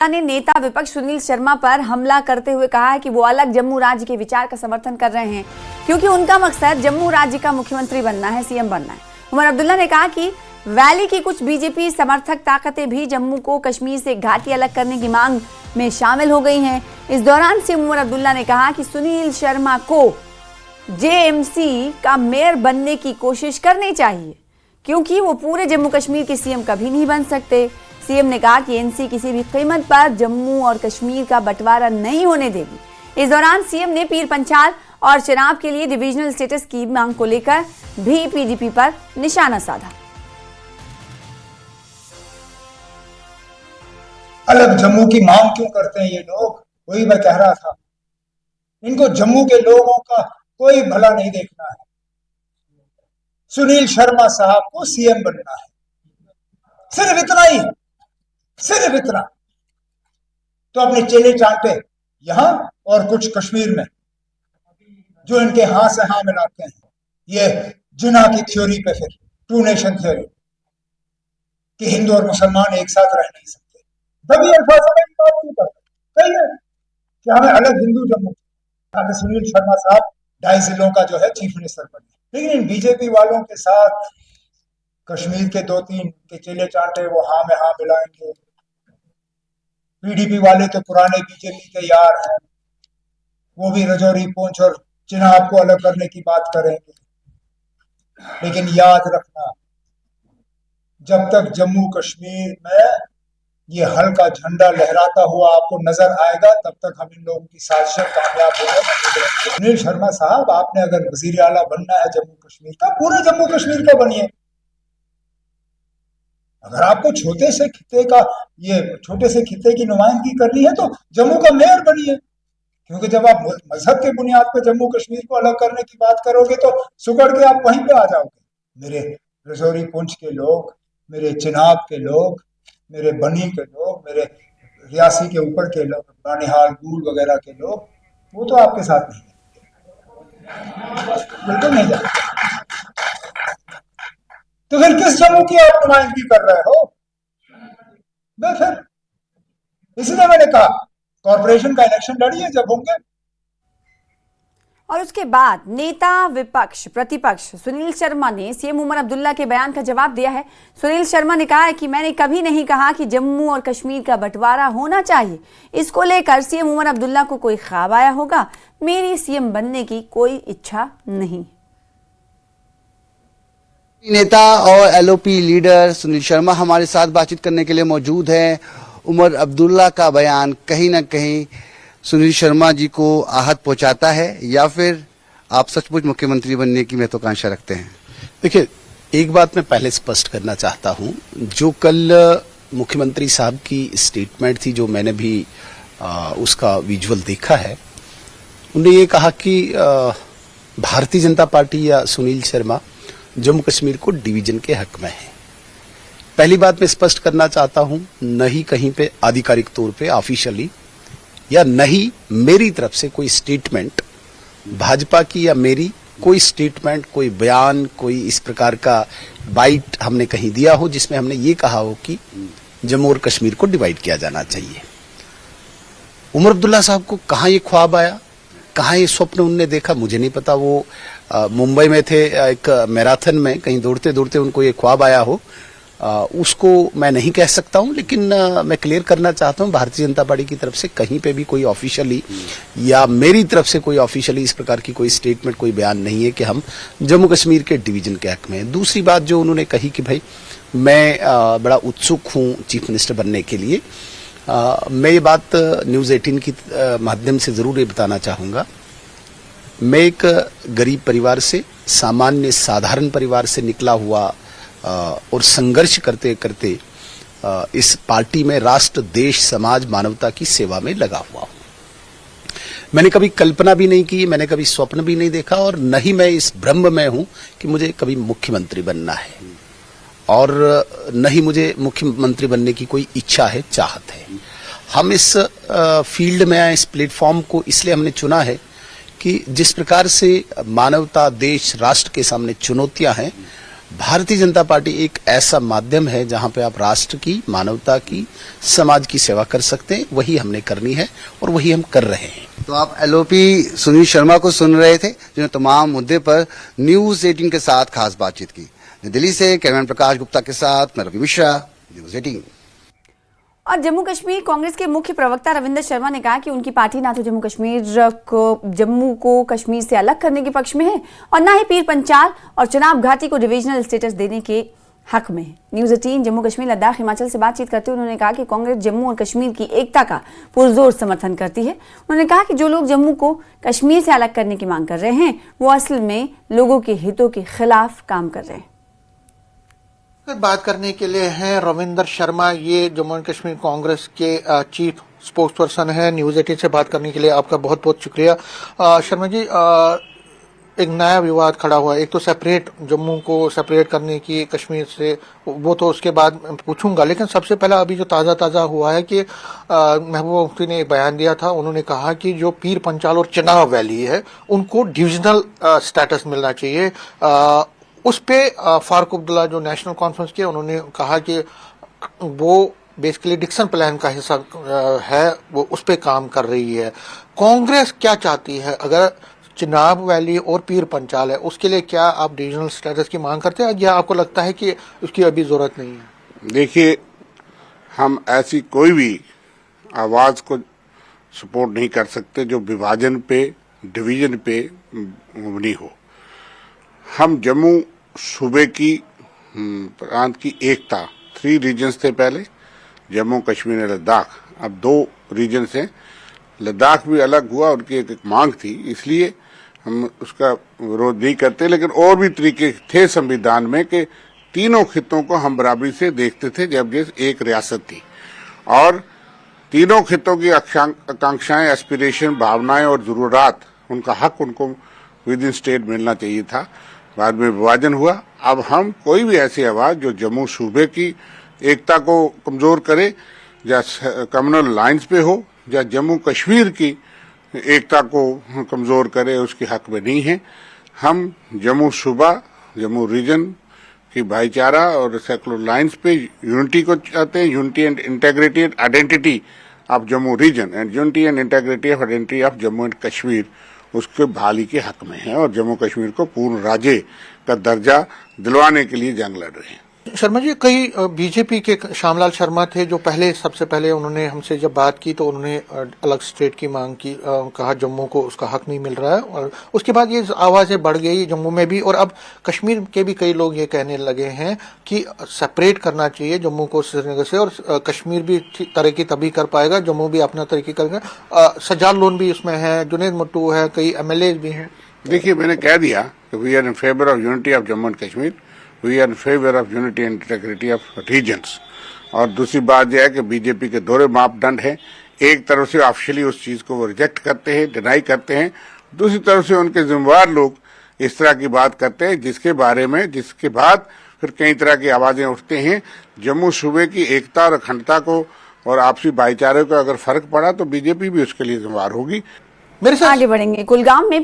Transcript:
ने नेता विपक्ष सुनील शर्मा पर हमला करते हुए कहा है कि वो अलग जम्मू राज्य के विचार का समर्थन कर रहे हैं क्योंकि उनका मकसद जम्मू राज्य का मुख्यमंत्री बनना है, सीएम बनना है। उमर अब्दुल्ला ने कहा कि वैली की कुछ बीजेपी समर्थक ताकतें भी जम्मू को कश्मीर से घाटी अलग करने की मांग में शामिल हो गई हैं। इस दौरान सीएम उमर अब्दुल्ला ने कहा कि सुनील शर्मा को जेएमसी का मेयर बनने की कोशिश करनी चाहिए क्योंकि वो पूरे जम्मू कश्मीर के सीएम कभी नहीं बन सकते। सीएम ने कहा कि एनसी किसी भी कीमत पर जम्मू और कश्मीर का बंटवारा नहीं होने देगी। इस दौरान सीएम ने पीर पंचाल और चिनाब के लिए डिविजनल स्टेटस की मांग को लेकर भी पीडीपी पर निशाना साधा। अलग जम्मू की मांग क्यों करते हैं ये लोग? वही मैं कह रहा था, इनको जम्मू के लोगों का कोई भला नहीं देखना है। सुनील शर्मा साहब को सीएम बनना है, सिर्फ इतना ही, सिर्फ इतना। तो अपने चेले चांटे यहां और कुछ कश्मीर में जो इनके हां से हां मिलाते हैं, ये जिना की थ्योरी पे, फिर टू नेशन थ्योरी कि हिंदू और मुसलमान एक साथ रह नहीं सकते। तभी अल्फाजों में बात क्यों करते हैं कि हमें अलग हिंदू जम्मू, हमें सुनील शर्मा साहब 2.5 जिलों का जो है चीफ मिनिस्टर बने। लेकिन इन बीजेपी वालों के साथ कश्मीर के 2-3 के चेले चांटे वो हां में हां मिलाएंगे। पीडीपी वाले तो पुराने बीजेपी के यार हैं, वो भी रजौरी, पुंछ और चिनाब को अलग करने की बात करेंगे। लेकिन याद रखना, जब तक जम्मू कश्मीर में ये हल्का झंडा लहराता हुआ आपको नजर आएगा, तब तक हम इन लोगों की साजिशें कामयाब होंगे। सुनील शर्मा साहब, आपने अगर वजीर आला बनना है जम्मू कश्मीर का, पूरे जम्मू कश्मीर का बनिए। अगर आपको छोटे से खित्ते की नुमाइंदगी करनी है तो जम्मू का मेयर बनिए, क्योंकि जब आप मजहब के बुनियाद पर जम्मू कश्मीर को अलग करने की बात करोगे तो सुगड़ के आप वहीं पे आ जाओगे। मेरे रजौरी पुंछ के लोग, मेरे चिनाब के लोग, मेरे बनी के लोग, मेरे रियासी के ऊपर के लोग, बानिहाल, गूल वगैरह के लोग, वो तो आपके साथ नहीं है, बिल्कुल नहीं जाते। तो फिर किस जम्मू की आप नुमाइंदगी कर रहे हो? फिर इसलिए मैंने कहा कॉर्पोरेशन का इलेक्शन लड़िए जब होंगे। और उसके बाद नेता विपक्ष प्रतिपक्ष सुनील शर्मा ने सीएम उमर अब्दुल्ला के बयान का जवाब दिया है। सुनील शर्मा ने कहा है कि मैंने कभी नहीं कहा कि जम्मू और कश्मीर का बंटवारा होना चाहिए। इसको लेकर सीएम उमर अब्दुल्ला को कोई ख्वाब आया होगा, मेरी सीएम बनने की कोई इच्छा नहीं। नेता और एलओपी लीडर सुनील शर्मा हमारे साथ बातचीत करने के लिए मौजूद हैं। उमर अब्दुल्ला का बयान कहीं ना कहीं सुनील शर्मा जी को आहत पहुंचाता है या फिर आप सचमुच मुख्यमंत्री बनने की महत्वाकांक्षा रखते हैं? देखिए, एक बात मैं पहले स्पष्ट करना चाहता हूं, जो कल मुख्यमंत्री साहब की स्टेटमेंट थी, जो मैंने भी उसका विजुअल देखा है, उन्होंने ये कहा कि भारतीय जनता पार्टी या सुनील शर्मा जम्मू कश्मीर को डिवीजन के हक में है। पहली बात मैं स्पष्ट करना चाहता हूं, न ही कहीं पे आधिकारिक तौर पे ऑफिशियली या न ही मेरी तरफ से कोई स्टेटमेंट, भाजपा की या मेरी कोई स्टेटमेंट, कोई बयान, कोई इस प्रकार का बाइट हमने कहीं दिया हो जिसमें हमने ये कहा हो कि जम्मू और कश्मीर को डिवाइड किया जाना चाहिए। उमर अब्दुल्ला साहब को कहां ये ख्वाब आया, कहां ये स्वप्न उनने देखा, मुझे नहीं पता। वो मुंबई में थे, एक मैराथन में कहीं दौड़ते दौड़ते उनको ये ख्वाब आया हो, उसको मैं नहीं कह सकता हूं। लेकिन मैं क्लियर करना चाहता हूं, भारतीय जनता पार्टी की तरफ से कहीं पे भी कोई ऑफिशियली या मेरी तरफ से कोई ऑफिशियली इस प्रकार की कोई स्टेटमेंट, कोई बयान नहीं है कि हम जम्मू कश्मीर के डिवीजन के हक में हैं। दूसरी बात जो उन्होंने कही कि भाई मैं बड़ा उत्सुक हूं चीफ मिनिस्टर बनने के लिए, मैं ये बात न्यूज 18 की माध्यम से जरूर ये बताना चाहूंगा। मैं एक गरीब परिवार से, सामान्य साधारण परिवार से निकला हुआ और संघर्ष करते करते इस पार्टी में राष्ट्र, देश, समाज, मानवता की सेवा में लगा हुआ हूं। मैंने कभी कल्पना भी नहीं की, मैंने कभी स्वप्न भी नहीं देखा और न ही मैं इस भ्रम में हूं कि मुझे कभी मुख्यमंत्री बनना है, और न ही मुझे मुख्यमंत्री बनने की कोई इच्छा है, चाहत है। हम इस फील्ड में आए, इस प्लेटफॉर्म को इसलिए हमने चुना है कि जिस प्रकार से मानवता, देश, राष्ट्र के सामने चुनौतियां हैं, भारतीय जनता पार्टी एक ऐसा माध्यम है जहां पे आप राष्ट्र की, मानवता की, समाज की सेवा कर सकते हैं। वही हमने करनी है और वही हम कर रहे हैं। तो आप एलओपी सुनील शर्मा को सुन रहे थे, जिन्होंने तमाम मुद्दे पर न्यूज 18 के साथ खास बातचीत की। दिल्ली से कैमरामैन प्रकाश गुप्ता के साथ मैं रवि मिश्रा, न्यूज 18। और जम्मू कश्मीर कांग्रेस के मुख्य प्रवक्ता रविंदर शर्मा ने कहा कि उनकी पार्टी ना तो जम्मू को कश्मीर से अलग करने के पक्ष में है और ना ही पीर पंचाल और चनाब घाटी को डिविजनल स्टेटस देने के हक में है। न्यूज 18 जम्मू कश्मीर, लद्दाख, हिमाचल से बातचीत करते हुए उन्होंने कहा कि कांग्रेस जम्मू और कश्मीर की एकता का पुरजोर समर्थन करती है। उन्होंने कहा कि जो लोग जम्मू को कश्मीर से अलग करने की मांग कर रहे हैं वो असल में लोगों के हितों के खिलाफ काम कर रहे हैं। बात करने के लिए हैं रविंदर शर्मा, ये जम्मू एंड कश्मीर कांग्रेस के चीफ स्पोक्स पर्सन है। न्यूज 18 से बात करने के लिए आपका बहुत बहुत शुक्रिया। शर्मा जी, एक नया विवाद खड़ा हुआ है। एक तो सेपरेट, जम्मू को सेपरेट करने की कश्मीर से, वो तो उसके बाद पूछूंगा, लेकिन सबसे पहला अभी जो ताज़ा हुआ है कि महबूबा मुफ्ती ने एक बयान दिया था। उन्होंने कहा कि जो पीर पंचाल और चिनाब वैली है उनको डिविजनल स्टेटस मिलना चाहिए। उस पे फारूक अब्दुल्ला जो नेशनल कॉन्फ्रेंस के, उन्होंने कहा कि वो बेसिकली डिक्सन प्लान का हिस्सा है, वो उस पे काम कर रही है। कांग्रेस क्या चाहती है? अगर चिनाब वैली और पीर पंचाल है, उसके लिए क्या आप डिविजनल स्टेटस की मांग करते हैं या आपको लगता है कि उसकी अभी जरूरत नहीं है? देखिए, हम ऐसी कोई भी आवाज को सपोर्ट नहीं कर सकते जो विभाजन पे, डिवीजन पे मबनी हो। हम जम्मू सूबे की प्रांत की एकता, 3 रीजन्स थे पहले, जम्मू, कश्मीर और लद्दाख। अब 2 रीजन्स हैं। लद्दाख भी अलग हुआ, उनकी एक मांग थी, इसलिए हम उसका विरोध नहीं करते। लेकिन और भी तरीके थे संविधान में कि तीनों खित्तों को हम बराबरी से देखते थे, जब ये एक रियासत थी। और तीनों खित्तों की आकांक्षाएं, एस्पिरेशन, भावनाएं और जरूरत, उनका हक उनको विद इन स्टेट मिलना चाहिए था। बाद में विभाजन हुआ। अब हम कोई भी ऐसी आवाज जो जम्मू सूबे की एकता को कमजोर करे, या कम्युनल लाइंस पे हो, या जम्मू कश्मीर की एकता को कमजोर करे, उसके हक में नहीं है। हम जम्मू सूबा, जम्मू रीजन की भाईचारा और सेकुलर लाइंस पे यूनिटी को चाहते हैं, unity and integrity and identity of Jammu region and unity and integrity of identity of Jammu and Kashmir, उसके बहाली के हक में है और जम्मू कश्मीर को पूर्ण राज्य का दर्जा दिलवाने के लिए जंग लड़ रहे हैं। शर्मा जी, कई बीजेपी के श्यामलाल शर्मा थे जो सबसे पहले उन्होंने हमसे जब बात की तो उन्होंने अलग स्टेट की मांग की, कहा जम्मू को उसका हक नहीं मिल रहा है। और उसके बाद ये आवाजें बढ़ गई जम्मू में भी, और अब कश्मीर के भी कई लोग ये कहने लगे हैं कि सेपरेट करना चाहिए जम्मू को श्रीनगर से, और कश्मीर भी तरक्की तभी कर पाएगा, जम्मू भी अपना तरक्की करेगा। सज्जाद लोन भी उसमें है, जुनेद मट्टू है, कई MLA भी हैं। देखिए, मैंने कह दिया कि we are in favour of unity of Jammu and Kashmir, we are in favour of unity and integrity of regions. और दूसरी बात यह है कि बीजेपी के दोहरे मापदंड हैं। एक तरफ से ऑफिशियली उस चीज को वो रिजेक्ट करते हैं, डिनाई करते हैं, दूसरी तरफ से उनके जिम्मेवार लोग इस तरह की बात करते हैं जिसके बाद फिर कई तरह की आवाजें उठते हैं। जम्मू सूबे की एकता और अखंडता को और आपसी भाईचारे को अगर फर्क पड़ा तो बीजेपी भी उसके लिए जिम्मेवार होगी। आगे बढ़ेंगे। कुलगाम में